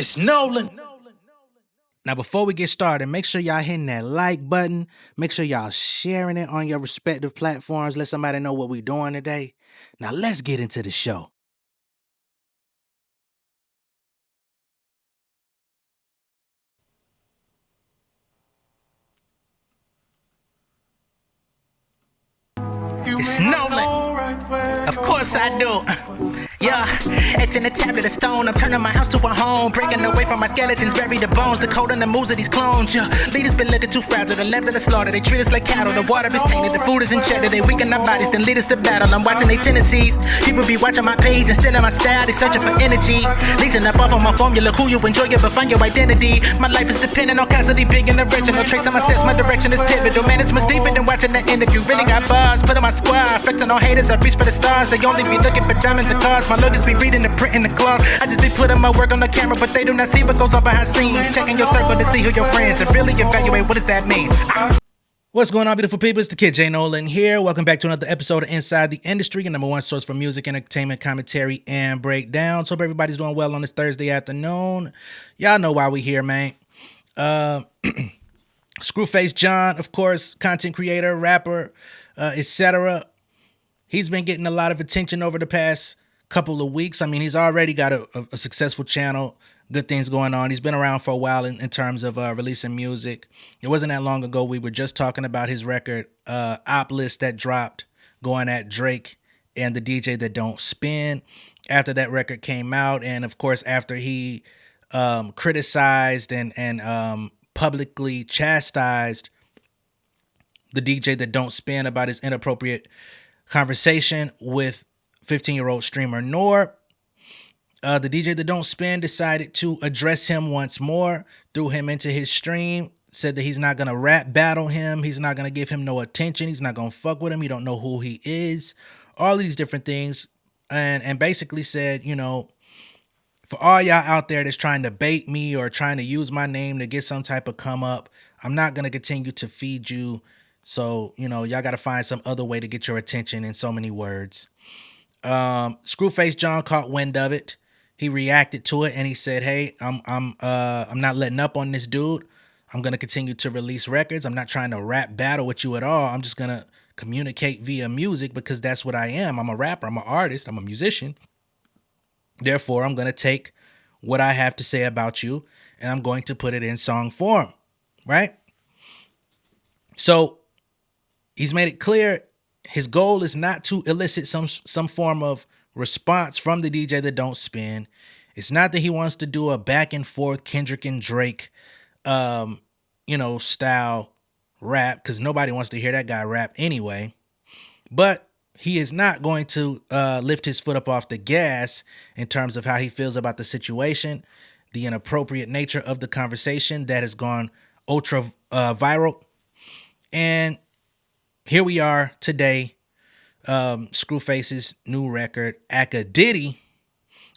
It's Nolan. Now, before we get started, make sure y'all hitting that like button. Make sure y'all sharing it on your respective platforms. Let somebody know what we're doing today. Now, let's get into the show. It's Nolan. Of course I do. Yeah, etching a tablet of stone. I'm turning my house to a home. Breaking away from my skeletons, bury the bones. The code and the moves of these clones. Yeah, leaders been looking too fragile. The lambs of the slaughter, they treat us like cattle. The water is tainted, the food is in check. They weaken our bodies, then lead us to battle. I'm watching their tendencies. People be watching my page instead of my style. They searching for energy. Leeching up off of my formula. Who you enjoy it, but find your identity. My life is dependent on constantly big and original. Trace on my steps, my direction is pivotal. Man, it's much deeper than watching the interview. Really got bars, put on my squad. Flexing on haters, I reach for the stars. They only be looking for diamonds and cars. My lookers be reading the print in the cloth. I just be putting my work on the camera, but they do not see what goes on behind scenes. Checking your circle to see who your friends and really evaluate what does that mean. What's going on, beautiful people? It's the kid J Nolan here. Welcome back to another episode of Inside the Industry, your number one source for music, entertainment, commentary, and breakdowns. Hope everybody's doing well on this Thursday afternoon. Y'all know why we here, man. Screwface John, of course, content creator, rapper, etc. He's been getting a lot of attention over the past couple of weeks. I mean, he's already got a successful channel, good things going on. He's been around for a while in terms of releasing music. It wasn't that long ago we were just talking about his record, Op List, that dropped, going at Drake and the DJ That Don't Spin. After that record came out, and of course after he criticized and publicly chastised the DJ That Don't Spin about his inappropriate conversation with 15-year-old streamer Nor. The DJ That Don't Spin decided to address him once more, threw him into his stream, said that he's not going to rap battle him. He's not going to give him no attention. He's not going to fuck with him. You don't know who he is. All of these different things. And basically said, you know, for all y'all out there that's trying to bait me or trying to use my name to get some type of come up, I'm not going to continue to feed you. So, you know, y'all got to find some other way to get your attention, in so many words. Screwface John caught wind of it. He reacted to it and he said, "Hey, I'm not letting up on this dude. I'm gonna continue to release records. I'm not trying to rap battle with you at all. I'm just gonna communicate via music because that's what I am. I'm a rapper. I'm an artist. I'm a musician. Therefore, I'm gonna take what I have to say about you and I'm going to put it in song form." Right? So he's made it clear his goal is not to elicit some form of response from the DJ That Don't Spin. It's not that he wants to do a back and forth Kendrick and Drake, style rap, because nobody wants to hear that guy rap anyway. But he is not going to lift his foot up off the gas in terms of how he feels about the situation, the inappropriate nature of the conversation that has gone ultra viral. And here we are today. Screwface's new record, AkaDiddy,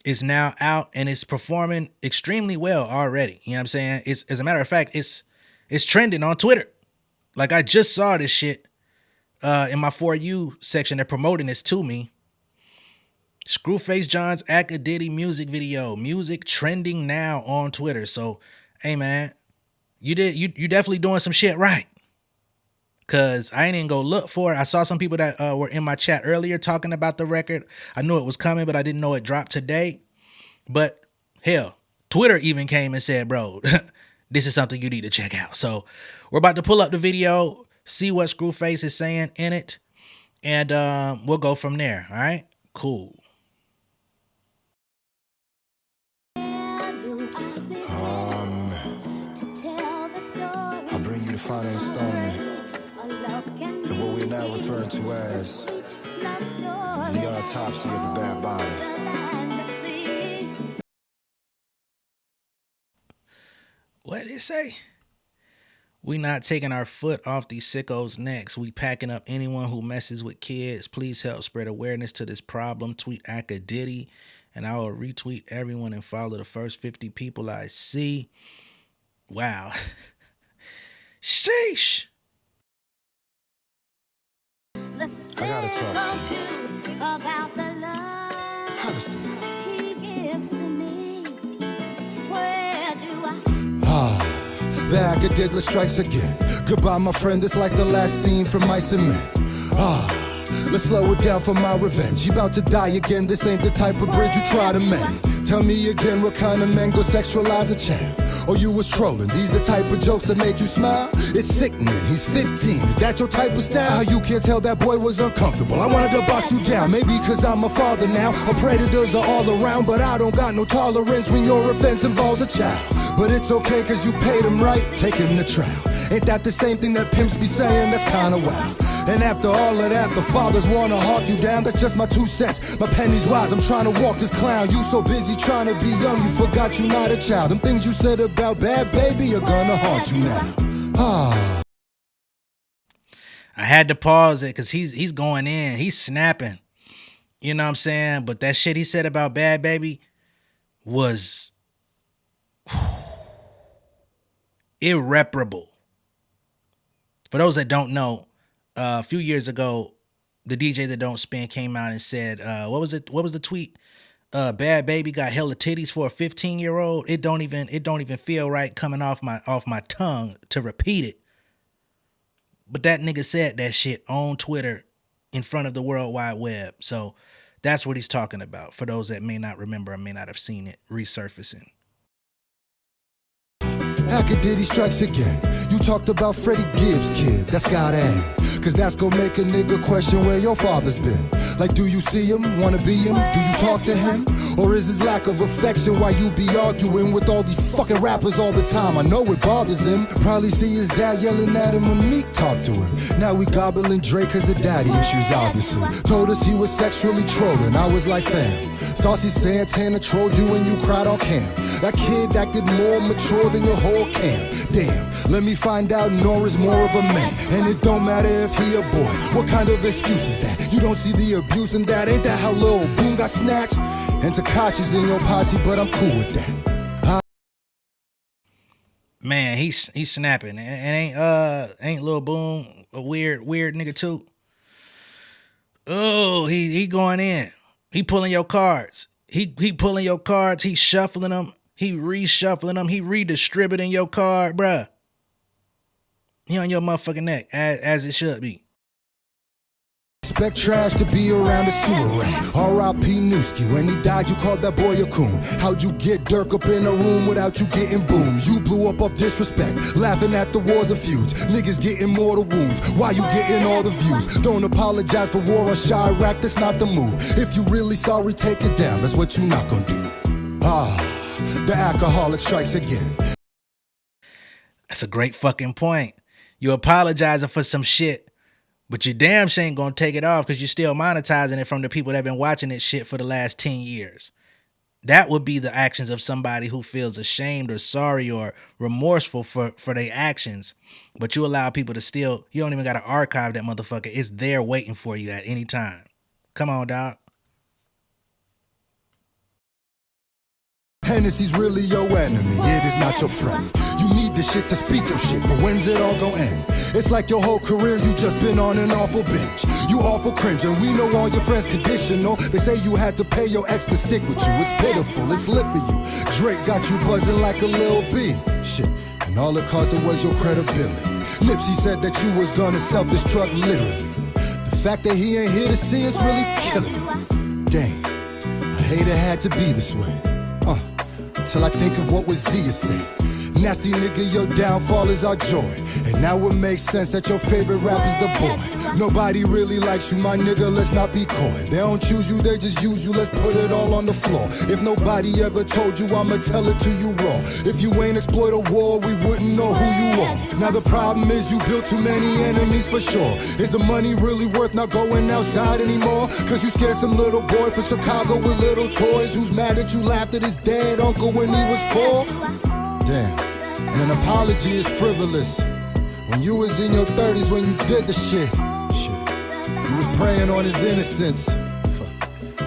is now out and it's performing extremely well already. You know what I'm saying? It's, as a matter of fact, it's trending on Twitter. Like, I just saw this shit in my For You section. They're promoting this to me. Screwface John's AkaDiddy music video, music trending now on Twitter. So, hey man, you definitely doing some shit right. Cause I ain't even go look for it. I saw some people that were in my chat earlier talking about the record. I knew it was coming, but I didn't know it dropped today. But hell, Twitter even came and said, bro, this is something you need to check out. So we're about to pull up the video, see what Screwface is saying in it, and we'll go from there. All right, cool. I'll bring you the final installment of what we're now referring to as the autopsy of a bad body. What did it say? We not taking our foot off these sickos' necks. We packing up anyone who messes with kids. Please help spread awareness to this problem. Tweet AkaDiddy, and I will retweet everyone and follow the first 50 people I see. Wow. Sheesh. I gotta talk to you about the love have a seat. He gives to me. The AkaDiddy strikes again. Goodbye, my friend, it's like the last scene from Mice and Men. Let's slow it down for my revenge. You about to die again, this ain't the type of bridge you try to mend. Tell me again, what kind of men go sexualize a child? Or you was trolling, these the type of jokes that make you smile? It's sickening, he's 15, is that your type of style? How you can't tell that boy was uncomfortable? I wanted to box you down, maybe cause I'm a father now. Or predators are all around, but I don't got no tolerance when your offense involves a child. But it's okay cause you paid him right, take him to trial. Ain't that the same thing that pimps be saying? That's kinda wild. And after all of that, the fathers wanna hawk you down. That's just my 2 cents. My penny's wise, I'm trying to walk this clown. You so busy trying to be young, you forgot you not a child. Them things you said about bad baby are gonna haunt you now. I had to pause it because he's going in. He's snapping. You know what I'm saying? But that shit he said about bad baby was irreparable. For those that don't know, a few years ago, the DJ That Don't Spin came out and said, what was it? What was the tweet? Bad baby got hella titties for a 15-year-old. It don't even feel right coming off my tongue to repeat it. But that nigga said that shit on Twitter in front of the World Wide Web. So that's what he's talking about. For those that may not remember or may not have seen it resurfacing. AkaDiddy strikes again. You talked about Freddie Gibbs, kid. That's gotta end. Cause that's gonna make a nigga question where your father's been. Like, do you see him? Wanna be him? Do you talk to him? Or is his lack of affection why you be arguing with all these fucking rappers all the time? I know it bothers him. Probably see his dad yelling at him when Meek talked to him. Now we gobbling Drake cause of daddy issues, obviously. Told us he was sexually trolling. I was like, fam, Saucy Santana trolled you and you cried on cam. That kid acted more mature than your whole camp. Damn, let me find out Nora's more of a man. And it don't matter if he a boy. What kind of excuse is that? You don't see the abuse in that? Ain't that how Lil Boom got snatched? And Tekashi's in your posse, but I'm cool with that. Man, he's snapping. And ain't Lil Boom a weird nigga too? Oh, he going in. He pulling your cards. He pulling your cards. He shuffling them. He reshuffling them. He redistributing your card, bruh. He on your motherfucking neck, as it should be. Expect trash to be around the sewer rat. R.I.P. Newski. When he died, you called that boy a coon. How'd you get Dirk up in a room without you getting boomed? You blew up off disrespect, laughing at the wars and feuds. Niggas getting mortal wounds. Why you getting all the views? Don't apologize for war on Chirac, that's not the move. If you really sorry, take it down. That's what you not gonna do. The alcoholic strikes again. That's a great fucking point. You apologizing for some shit, but you damn sure ain't gonna take it off because you're still monetizing it from the people that have been watching this shit for the last 10 years. That would be the actions of somebody who feels ashamed or sorry or remorseful for their actions. But you allow people to still, you don't even gotta archive that motherfucker. It's there waiting for you at any time. Come on, dog. Hennessy's really your enemy, it is not your friend. You need this shit to speak your shit, but when's it all gonna end? It's like your whole career you just been on an awful bench. You awful cringe, and we know all your friends conditional. They say you had to pay your ex to stick with you. It's pitiful, it's lit for you. Drake got you buzzing like a Lil B. Shit, and all it costed was your credibility. Nipsey said that you was gonna self-destruct literally. The fact that he ain't here to see us really killing me. Damn, I hate it had to be this way. Till I think of what was Zia said. Nasty nigga, your downfall is our joy. And now it makes sense that your favorite rapper's the boy. Nobody really likes you, my nigga, let's not be coy. They don't choose you, they just use you, let's put it all on the floor. If nobody ever told you, I'ma tell it to you raw. If you ain't exploit a war, we wouldn't know who you are. Now the problem is you built too many enemies for sure. Is the money really worth not going outside anymore? Cause you scared some little boy from Chicago with little toys who's mad that you laughed at his dead uncle when he was 4? Damn, and an apology is frivolous. When you was in your 30s when you did the shit, you was preying on his innocence.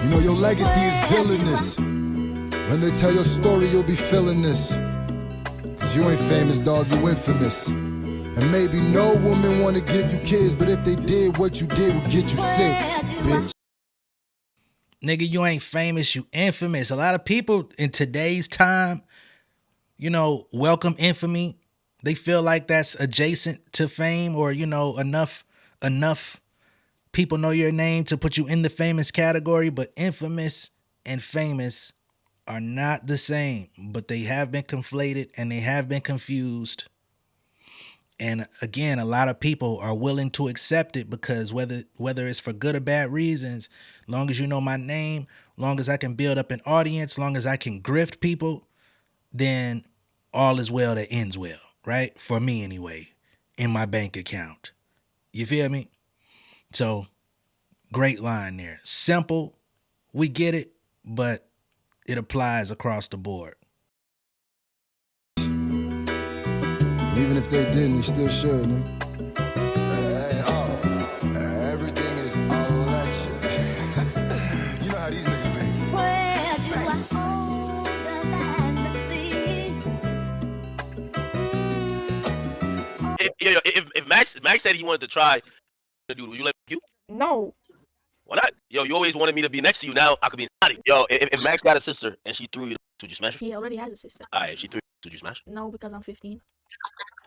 You know your legacy is villainous. When they tell your story, you'll be feeling this. Cause you ain't famous, dog, you infamous. And maybe no woman wanna give you kids, but if they did, what you did would get you sick, bitch. Nigga, you ain't famous, you infamous. A lot of people in today's time, you know, welcome infamy. They feel like that's adjacent to fame, or enough people know your name to put you in the famous category. But infamous and famous are not the same, but they have been conflated and they have been confused. And again, a lot of people are willing to accept it because whether it's for good or bad reasons, long as you know my name, long as I can build up an audience, long as I can grift people, then all is well that ends well, right? For me anyway, in my bank account. You feel me? So, great line there. Simple, we get it, but it applies across the board. Even if they didn't, you still should, man. Everything is election. You know how these niggas be. Where do I hold the fantasy? If Max said he wanted to try to do, would you let you? No. Why not? Yo, you always wanted me to be next to you. Now I could be inside it. Yo, if Max got a sister and she threw you, would you smash her? He already has a sister. Alright, if she threw you, would you smash her? No, because I'm 15.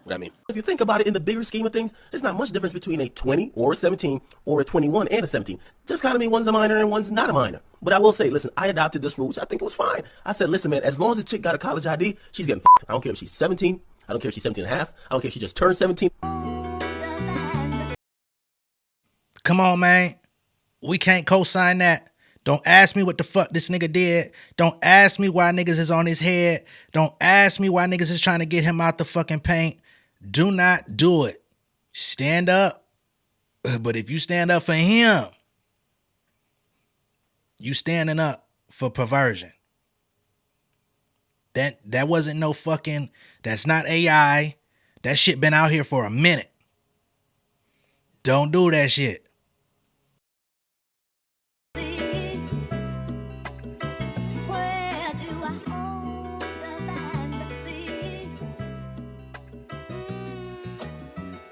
What that mean? If you think about it in the bigger scheme of things, there's not much difference between a 20 or a 17 or a 21 and a 17. Just kind of mean one's a minor and one's not a minor. But I will say, listen, I adopted this rule, which I think it was fine. I said, listen, man, as long as a chick got a college ID, she's getting f***ed. I don't care if she's 17. I don't care if she's 17 and a half. I don't care if she just turned 17. Come on, man. We can't co-sign that. Don't ask me what the fuck this nigga did. Don't ask me why niggas is on his head. Don't ask me why niggas is trying to get him out the fucking paint. Do not do it. Stand up. But if you stand up for him, you standing up for perversion. That wasn't no fucking, that's not AI. That shit been out here for a minute. Don't do that shit. Where do I hold the fantasy?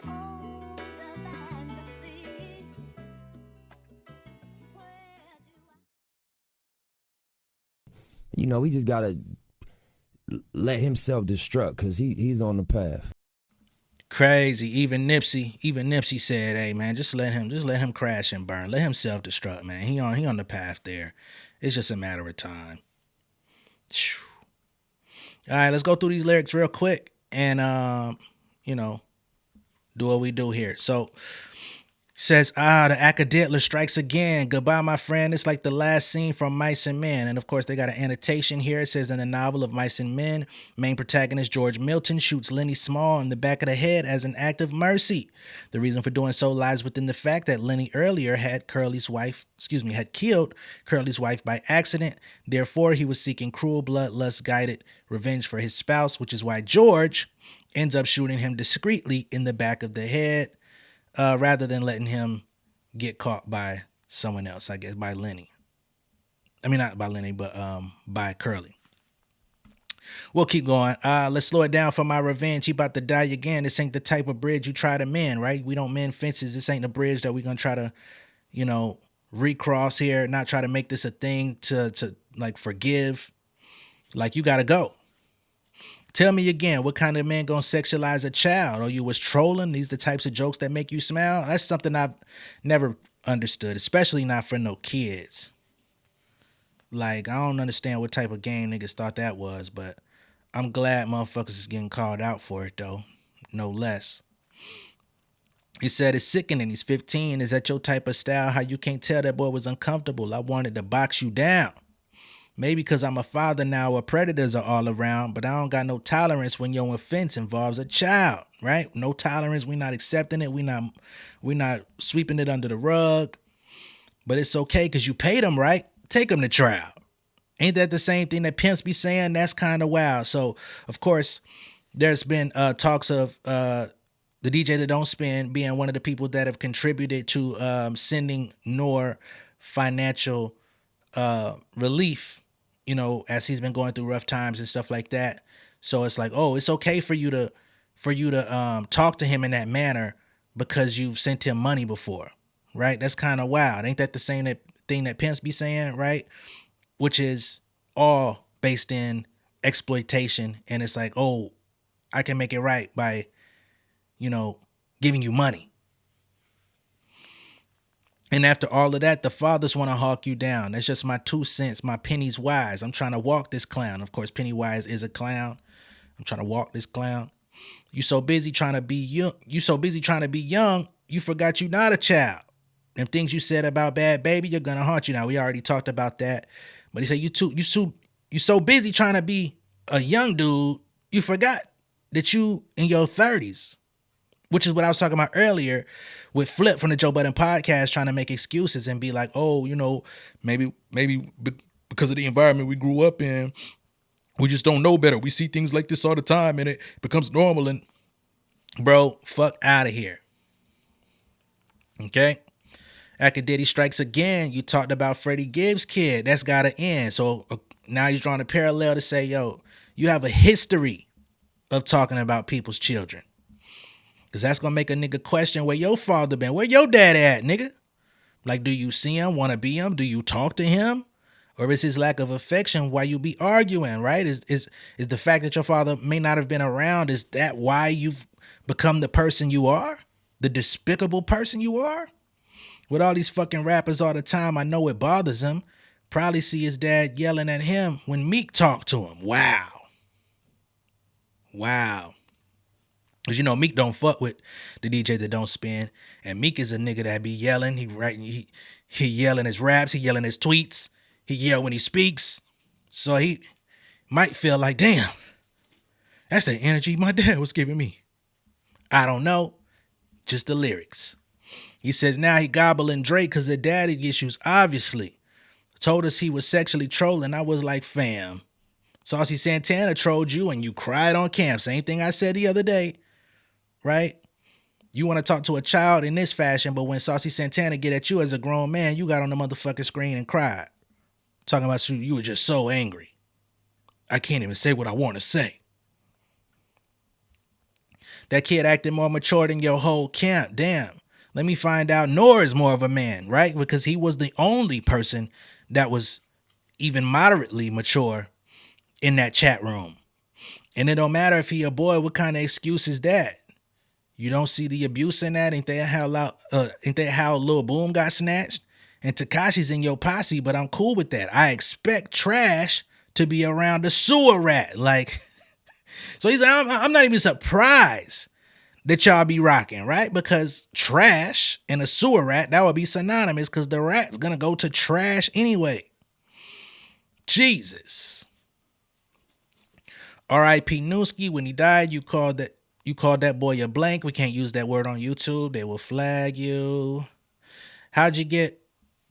Hold the fantasy. Where do I? You know, we just gotta let himself destruct because he's on the path. Crazy. Even Nipsey said, hey man, just let him crash and burn. Let him self-destruct, man. He on the path there. It's just a matter of time. Whew. All right, let's go through these lyrics real quick and do what we do here. So says, the AkaDiddy strikes again. Goodbye, my friend. It's like the last scene from Mice and Men. And of course, they got an annotation here. It says, in the novel of Mice and Men, main protagonist George Milton shoots Lenny Small in the back of the head as an act of mercy. The reason for doing so lies within the fact that Lenny earlier had killed Curly's wife by accident. Therefore, he was seeking cruel, bloodlust-guided revenge for his spouse, which is why George ends up shooting him discreetly in the back of the head. Rather than letting him get caught by someone else, I guess, by Lenny. I mean, not by Lenny, but by Curly. We'll keep going. Let's slow it down for my revenge. He about to die again. This ain't the type of bridge you try to mend, right? We don't mend fences. This ain't the bridge that we're going to try to, recross here, not try to make this a thing to like forgive. Like, you got to go. Tell me again, what kind of man gonna sexualize a child? Or you was trolling? These the types of jokes that make you smile? That's something I've never understood, especially not for no kids. Like, I don't understand what type of game niggas thought that was, but I'm glad motherfuckers is getting called out for it, though. No less. He said, it's sickening. He's 15. Is that your type of style? How you can't tell that boy was uncomfortable? I wanted to box you down. Maybe because I'm a father now where predators are all around, but I don't got no tolerance when your offense involves a child, right? No tolerance. We're not accepting it. We're not sweeping it under the rug. But it's okay because you paid them, right? Take them to trial. Ain't that the same thing that pimps be saying? That's kind of wild. So, of course, there's been talks of the DJ that don't spin being one of the people that have contributed to sending Noor financial relief, as he's been going through rough times and stuff like that. So it's like, oh, it's okay for you to talk to him in that manner because you've sent him money before, right? That's kind of wild. Ain't that the same thing that pimps be saying, right? Which is all based in exploitation. And it's like, oh, I can make it right by, giving you money. And after all of that, the fathers want to hawk you down. That's just my 2 cents, my pennies wise. I'm trying to walk this clown. Of course, Pennywise is a clown. I'm trying to walk this clown. You so busy trying to be young. You forgot you not a child. Them things you said about Bad Baby, you're gonna haunt you now. We already talked about that. But he said you so busy trying to be a young dude, you forgot that you in your 30s. Which is what I was talking about earlier with Flip from the Joe Budden podcast, trying to make excuses and be like, oh, maybe because of the environment we grew up in, we just don't know better. We see things like this all the time and it becomes normal. And bro, fuck out of here. Okay? AkaDiddy strikes again. You talked about Freddie Gibbs' kid. That's got to end. So now he's drawing a parallel to say, yo, you have a history of talking about people's children. Because that's going to make a nigga question where your father been. Where your dad at, nigga? Like, do you see him, want to be him? Do you talk to him? Or is his lack of affection why you be arguing, right? Is the fact that your father may not have been around, is that why you've become the person you are? The despicable person you are? With all these fucking rappers all the time, I know it bothers him. Probably see his dad yelling at him when Meek talked to him. Wow. Because Meek don't fuck with the DJ that don't spin. And Meek is a nigga that be yelling. He yelling his raps. He yelling his tweets. He yell when he speaks. So he might feel like, damn, that's the energy my dad was giving me. I don't know. Just the lyrics. He says now he gobbling Drake because of daddy issues, obviously. Told us he was sexually trolling. I was like, fam. Saucy Santana trolled you and you cried on cam. Same thing I said the other day. Right? You want to talk to a child in this fashion, but when Saucy Santana get at you as a grown man, you got on the motherfucking screen and cried. Talking about you were just so angry. I can't even say what I want to say. That kid acted more mature than your whole camp. Damn. Let me find out Noor is more of a man, right? Because he was the only person that was even moderately mature in that chat room. And it don't matter if he a boy, what kind of excuse is that? You don't see the abuse in that? Ain't that how Lil Boom got snatched? And Tekashi's in your posse, but I'm cool with that. I expect Trash to be around the sewer rat. Like, so he's like, I'm not even surprised that y'all be rocking, right? Because Trash and a sewer rat, that would be synonymous because the rat's gonna go to trash anyway. Jesus. R.I.P. Newski, when he died, you called that boy a blank. We can't use that word on YouTube. They will flag you. How'd you get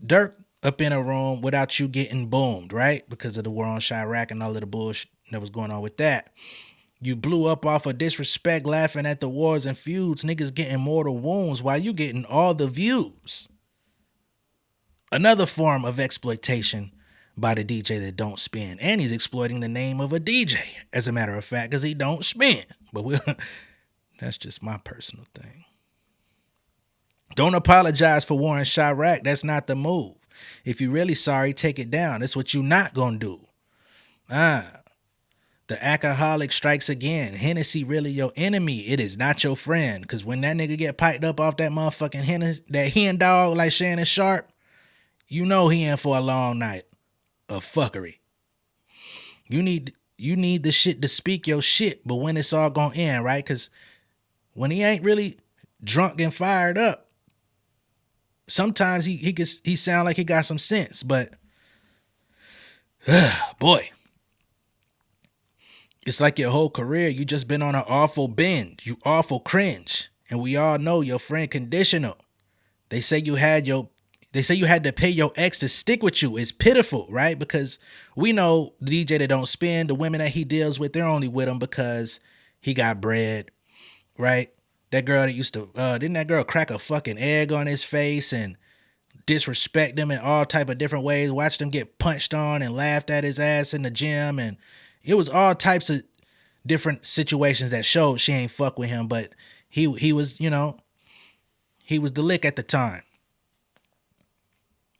Dirk up in a room without you getting boomed, right? Because of the war on Chirac and all of the bullshit that was going on with that. You blew up off of disrespect, laughing at the wars and feuds. Niggas getting mortal wounds while you getting all the views. Another form of exploitation by the DJ that don't spin. And he's exploiting the name of a DJ, as a matter of fact, because he don't spin. But that's just my personal thing. Don't apologize for Warren Chirac. That's not the move. If you're really sorry, take it down. That's what you not gonna do. The alcoholic strikes again. Hennessy really your enemy. It is not your friend. Because when that nigga get piped up off that motherfucking Hennessy, that hen dog like Shannon Sharp, you know he in for a long night of fuckery. You need the shit to speak your shit, but when it's all gonna end, right? Because when he ain't really drunk and fired up, sometimes he sound like he got some sense, but boy, it's like your whole career you just been on an awful binge, you awful cringe, and we all know your friend conditional. They say you had to pay your ex to stick with you. It's pitiful, right? Because we know the DJ that don't spin, the women that he deals with, they're only with him because he got bread, right? That girl that used to, didn't that girl crack a fucking egg on his face and disrespect him in all type of different ways, watched him get punched on and laughed at his ass in the gym, and it was all types of different situations that showed she ain't fuck with him, but he was, he was the lick at the time.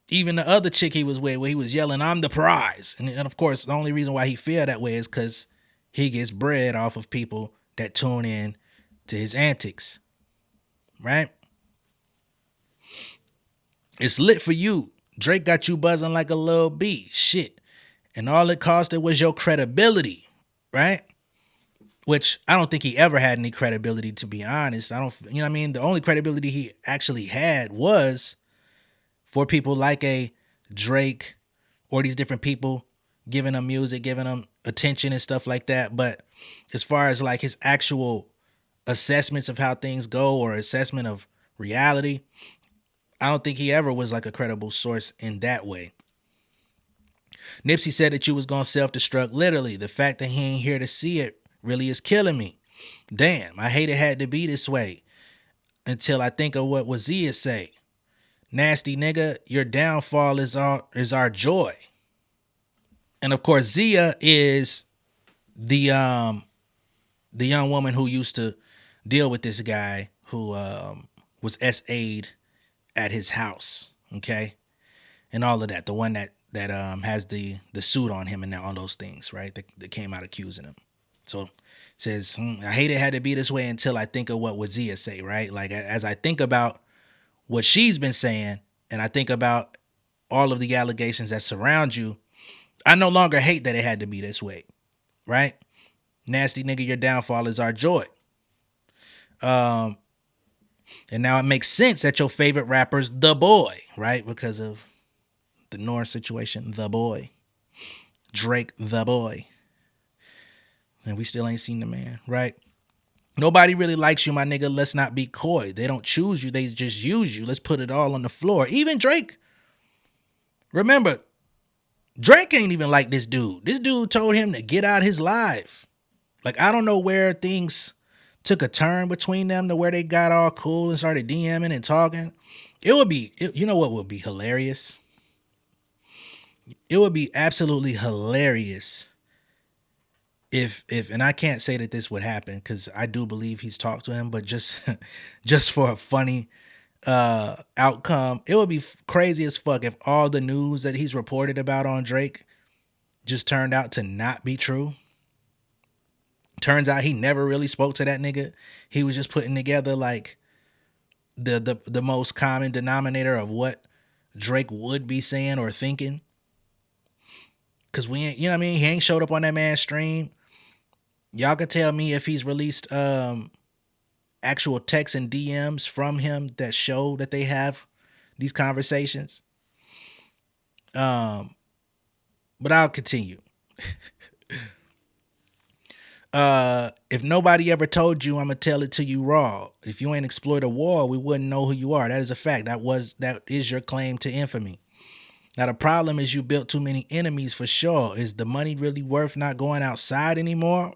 Even the other chick he was with, where he was yelling, I'm the prize. And of course, the only reason why he feel that way is because he gets bread off of people that tune in to his antics, right? It's lit for you. Drake got you buzzing like a little bee. Shit. And all it costed was your credibility, right? Which I don't think he ever had any credibility, to be honest. I don't, you know what I mean? The only credibility he actually had was for people like a Drake or these different people giving him music, giving him attention and stuff like that. But as far as like his actual assessments of how things go or assessment of reality, I don't think he ever was like a credible source in that way. Nipsey said that you was going to self-destruct. Literally, the fact that he ain't here to see it really is killing me. Damn, I hate it had to be this way until I think of what Wazia say. Nasty nigga, your downfall is our joy. And of course, Zia is the young woman who used to deal with this guy who was SA'd at his house, okay? And all of that. The one that has the suit on him and all those things, right? That came out accusing him. So it says, I hate it had to be this way until I think of what Wazia say, right? Like as I think about what she's been saying and I think about all of the allegations that surround you, I no longer hate that it had to be this way, right? Nasty nigga, your downfall is our joy. And now it makes sense that your favorite rapper's The Boy, right? Because of the North situation, The Boy. Drake, The Boy. And we still ain't seen the man, right? Nobody really likes you, my nigga. Let's not be coy. They don't choose you. They just use you. Let's put it all on the floor. Even Drake. Remember, Drake ain't even like this dude. This dude told him to get out his life. Like, I don't know where things took a turn between them to where they got all cool and started DMing and talking. It would be, you know what would be hilarious? It would be absolutely hilarious if, and I can't say that this would happen because I do believe he's talked to him, but just for a funny outcome, it would be crazy as fuck if all the news that he's reported about on Drake just turned out to not be true. Turns out he never really spoke to that nigga. He was just putting together like the most common denominator of what Drake would be saying or thinking. Cause we ain't, you know what I mean? He ain't showed up on that man's stream. Y'all can tell me if he's released actual texts and DMs from him that show that they have these conversations. But I'll continue. If nobody ever told you, I'm gonna tell it to you raw. If you ain't explored a war, we wouldn't know who you are. That is a fact. That is your claim to infamy. Now the problem is you built too many enemies for sure. Is the money really worth not going outside anymore?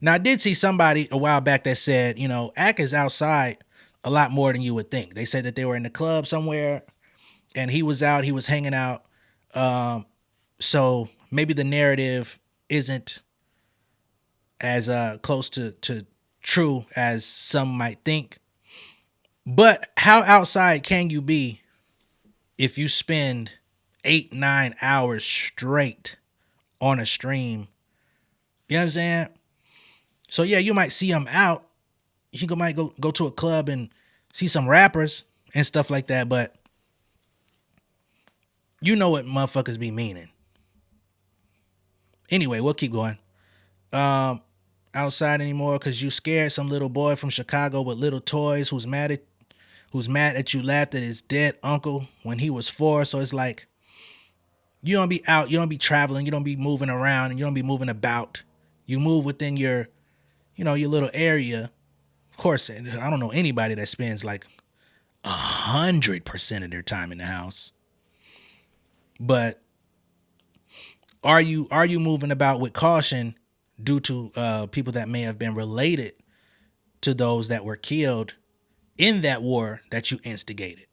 Now I did see somebody a while back that said, you know, Ak is outside a lot more than you would think. They said that they were in the club somewhere and he was out, he was hanging out. So maybe the narrative isn't as close to true as some might think. But how outside can you be if you spend 8-9 hours straight on a stream? You know what I'm saying? So yeah, you might see him out. You might go to a club and see some rappers and stuff like that, but you know what motherfuckers be meaning. Anyway, we'll keep going. Outside anymore because you scared some little boy from Chicago with little toys who's mad at you laughed at his dead uncle when he was 4. So it's like you don't be out, you don't be traveling, you don't be moving around, and you don't be moving about. You move within your, you know, your little area. Of course, I don't know anybody that spends like 100% of their time in the house. But are you moving about with caution due to people that may have been related to those that were killed in that war that you instigated?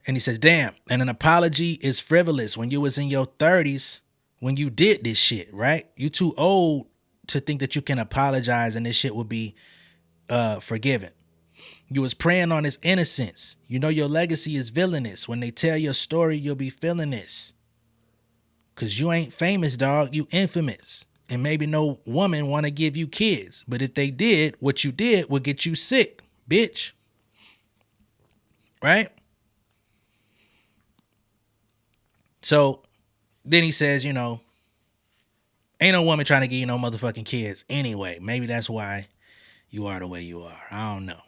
And he says, damn, and an apology is frivolous when you was in your 30s when you did this shit, right? You too old to think that you can apologize and this shit will be forgiven. You was preying on his innocence. You know your legacy is villainous. When they tell your story, you'll be feeling this. Cause you ain't famous, dog. You infamous. and maybe no woman want to give you kids. But if they did, what you did would get you sick, bitch. Right? So then he says, you know, ain't no woman trying to give you no motherfucking kids anyway. Maybe that's why you are the way you are. I don't know.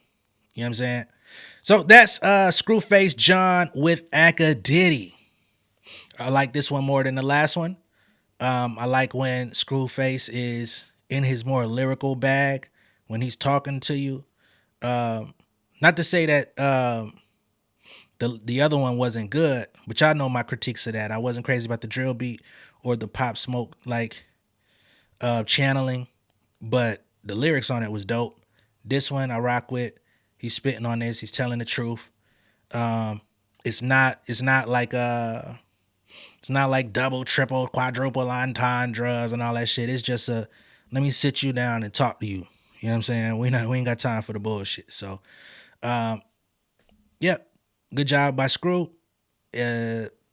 You know what I'm saying? So that's Screwface John with AkaDiddy. I like this one more than the last one. I like when Screwface is in his more lyrical bag when he's talking to you. Not to say that the other one wasn't good, but y'all know my critiques of that. I wasn't crazy about the drill beat or the Pop Smoke like channeling, but the lyrics on it was dope. This one I rock with. He's spitting on this. He's telling the truth. It's not like double, triple, quadruple entendres and all that shit. It's just let me sit you down and talk to you. You know what I'm saying? We ain't got time for the bullshit. So, yep. Good job by Scru.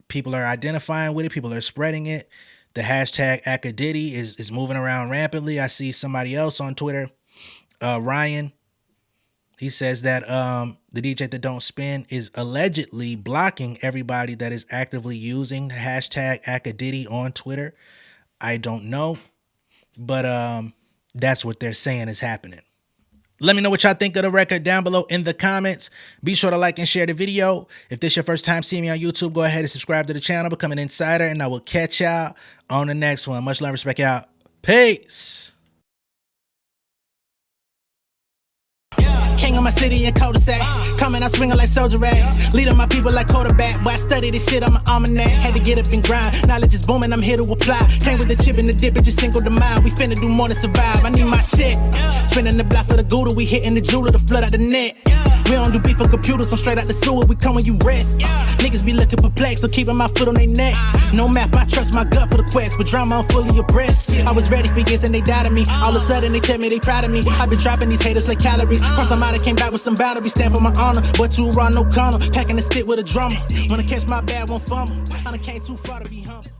People are identifying with it. People are spreading it. The hashtag AkaDiddy is moving around rampantly. I see somebody else on Twitter, Ryan. He says that the DJ that don't spin is allegedly blocking everybody that is actively using the hashtag AkaDiddy on Twitter. I don't know, but that's what they're saying is happening. Let me know what y'all think of the record down below in the comments. Be sure to like and share the video. If this is your first time seeing me on YouTube, go ahead and subscribe to the channel, become an insider, and I will catch y'all on the next one. Much love and respect, y'all. Peace. King of my city and cul-de-sac. Coming out swinging like soldier rag. Leading my people like quarterback. Boy, I study this shit on my almanac. Had to get up and grind. Knowledge is booming, I'm here to apply. Came with the chip and the dip, it just single the mind. We finna do more than survive. I need my check. Spinning the block for the Gouda. We hitting the jeweler to flood out the net. We don't do beef on computers, I'm straight out the sewer. We come when you rest. Niggas be looking perplexed, so keeping my foot on their neck. No map, I trust my gut for the quest. With drama, I'm fully abreast. I was ready for years and they doubted me. All of a sudden they tell me they proud of me. I've been dropping these haters like calories. First I'm out, I came back with some boundaries. Stand for my honor, but too raw, no corner. Packing the stick with a drummer. Wanna catch my bad, won't fumble. I done came too far to be humble.